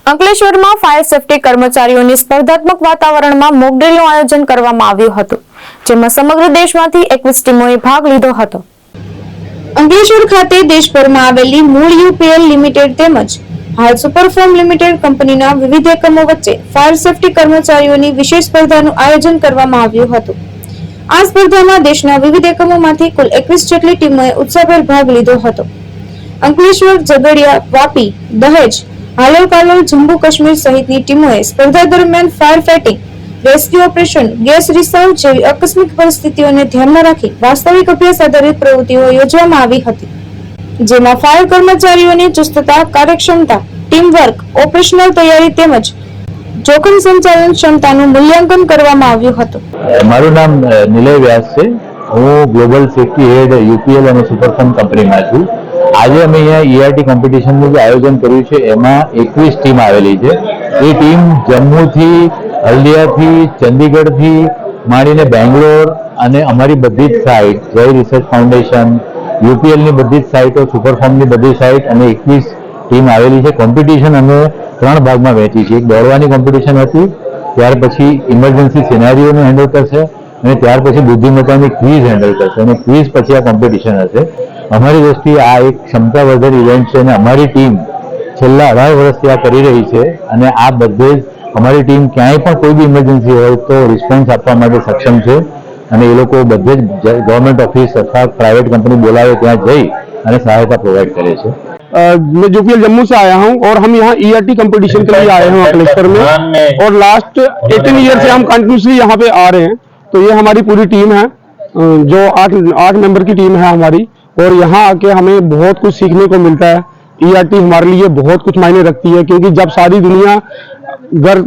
અંકલેશ્વરમાં fire safety કર્મચારીઓની સ્પર્ધાત્મક વાતાવરણમાં મોક ડ્રીલનું આયોજન કરવામાં આવ્યું હતું, જેમાં સમગ્ર દેશમાંથી 21 ટીમોએ ભાગ લીધો હતો। અંકલેશ્વર ખાતે દેશભરમાં આવેલી મૂળ યુપીએલ લિમિટેડ તેમજ હાલ સુપરફોર્મ લિમિટેડ કંપનીના વિવિધ એકમો વચ્ચે ફાયર સેફટી કર્મચારીઓની વિશેષ સ્પર્ધાનું આયોજન કરવામાં આવ્યું હતું। આ સ્પર્ધામાં દેશના વિવિધ એકમોમાંથી કુલ 21 જેટલી ટીમોએ ઉત્સાહભેર ભાગ લીધો હતો। અંકલેશ્વર, ઝઘડિયા, વાપી, દહેજ, હાલોલ કાલોલ, જમ્મુ કાશ્મીર સહિતની ટીમોએ સ્પર્ધા દરમિયાન fire fighting, rescue operation, gas રિસાવ જેવી આકસ્મિક પરિસ્થિતિઓને ધ્યાનમાં રાખી વાસ્તવિક અભ્યાસ આધારિત પ્રવૃત્તિઓ યોજવામાં આવી હતી, જેમાં ફાયર કર્મચારીઓની ચુસ્તતા, કાર્યક્ષમતા, ટીમ વર્ક, ઓપરેશનલ તૈયારી તેમજ જોખમ સંચાલન ક્ષમતાનું મૂલ્યાંકન કરવામાં આવ્યું હતું। મારું નામ નિલય વ્યાસ છે। હું ગ્લોબલ સેફટી હેડ યુપીએલ અને સુપરફોર્મ કંપનીમાં છું। આજે અમે અહીંયા ઈઆરટી કોમ્પિટિશનનું જે આયોજન કર્યું છે એમાં 21 ટીમ આવેલી છે। એ ટીમ જમ્મુથી, હલ્દિયાથી, ચંદીગઢથી માંડીને બેંગ્લોર અને અમારી બધી જ સાઇટ, જય રિસર્ચ ફાઉન્ડેશન, યુપીએલની બધી જ સાઇટો, સુપરફોર્મની બધી સાઇટ અને 21 ટીમ આવેલી છે। કોમ્પિટિશન અમે 3 ભાગમાં વહેંચી છે। એક દોડવાની કોમ્પિટિશન હતી, ત્યાર પછી ઇમરજન્સી સિનેરીઓને હેન્ડલ કરશે અને ત્યાર પછી બુદ્ધિમત્તાની ક્વિઝ હેન્ડલ કરશે અને ક્વિઝ પછી આ કોમ્પિટિશન હશે। અમારી દ્રષ્ટિએ આ એક ક્ષમતાવર્ધક ઇવેન્ટ છે અને અમારી ટીમ છેલ્લા 18 વર્ષથી આ કરી રહી છે અને આ બધે જ અમારી ટીમ ક્યાંય પણ કોઈ બી ઇમરજન્સી હોય તો રિસ્પોન્સ આપવા માટે સક્ષમ છે અને એ લોકો બધે જ ગવર્મેન્ટ ઓફિસ અથવા પ્રાઇવેટ કંપની બોલાવે ત્યાં જઈ અને સહાયતા પ્રોવાइड કરે છે। मैं यूपीएल जम्मू से आया हूं और हम यहाँ ईआरटी कंपटीशन के लिए आए हैं अंकलेश्वर में और लास्ट 18 ईयर से हम कंटिन्यूसली यहाँ पे आ रहे हैं। तो ये हमारी पूरी टीम है, जो 8 मेंबर की टीम है हमारी, और यहाँ आके हमें बहुत कुछ सीखने को मिलता है। ईआरटी हमारे लिए बहुत कुछ मायने रखती है, क्योंकि जब सारी दुनिया घर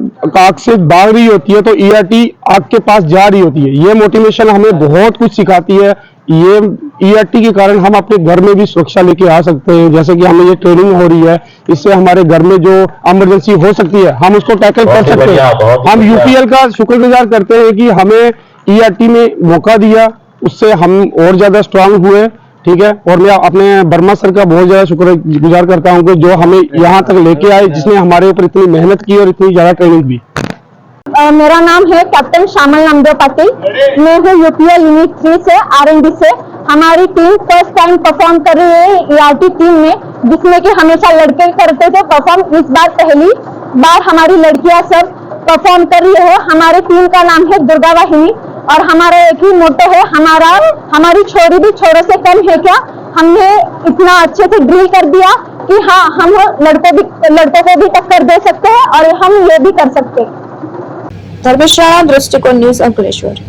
आग से भाग रही होती है तो ईआरटी आग के पास जा रही होती है। ये मोटिवेशन हमें बहुत कुछ सिखाती है। ये ईआरटी के कारण हम अपने घर में भी सुरक्षा लेके आ सकते हैं। जैसे कि हमें ये ट्रेनिंग हो रही है, इससे हमारे घर में जो इमरजेंसी हो सकती है हम उसको टैकल कर सकते हैं। हम यूपीएल का शुक्रगुजार करते हैं कि हमें ईआरटी में मौका दिया, उससे हम और ज्यादा स्ट्रांग हुए। ठीक है, और मैं अपने वर्मा सर का बहुत ज्यादा शुक्रगुजार करता हूँ कि जो हमें यहाँ तक लेके आए, जिसने हमारे ऊपर इतनी मेहनत की और इतनी ज्यादा ट्रेनिंग दी। मेरा नाम है कैप्टन श्यामल नामदेव पाटिल। मैं हूँ यूपीएल यूनिट 3 से आरएनडी से। हमारी टीम फर्स्ट टाइम परफॉर्म कर रही है ईआरटी टीम में, जिसमें कि हमेशा लड़के करते थे परफॉर्म। इस बार पहली बार हमारी लड़कियां सब परफॉर्म कर रही है। हमारी टीम का नाम है दुर्गा वाहिनी और हमारा एक ही मोटो है, हमारी छोरी भी छोरों से कम है क्या। हमने इतना अच्छे से ड्रिल कर दिया कि हाँ, हम लड़कों को भी टक्कर दे सकते हैं और हम ये भी कर सकते हैं। धर्मेश राणा, दृष्टिकोण न्यूज, अंकलेश्वर।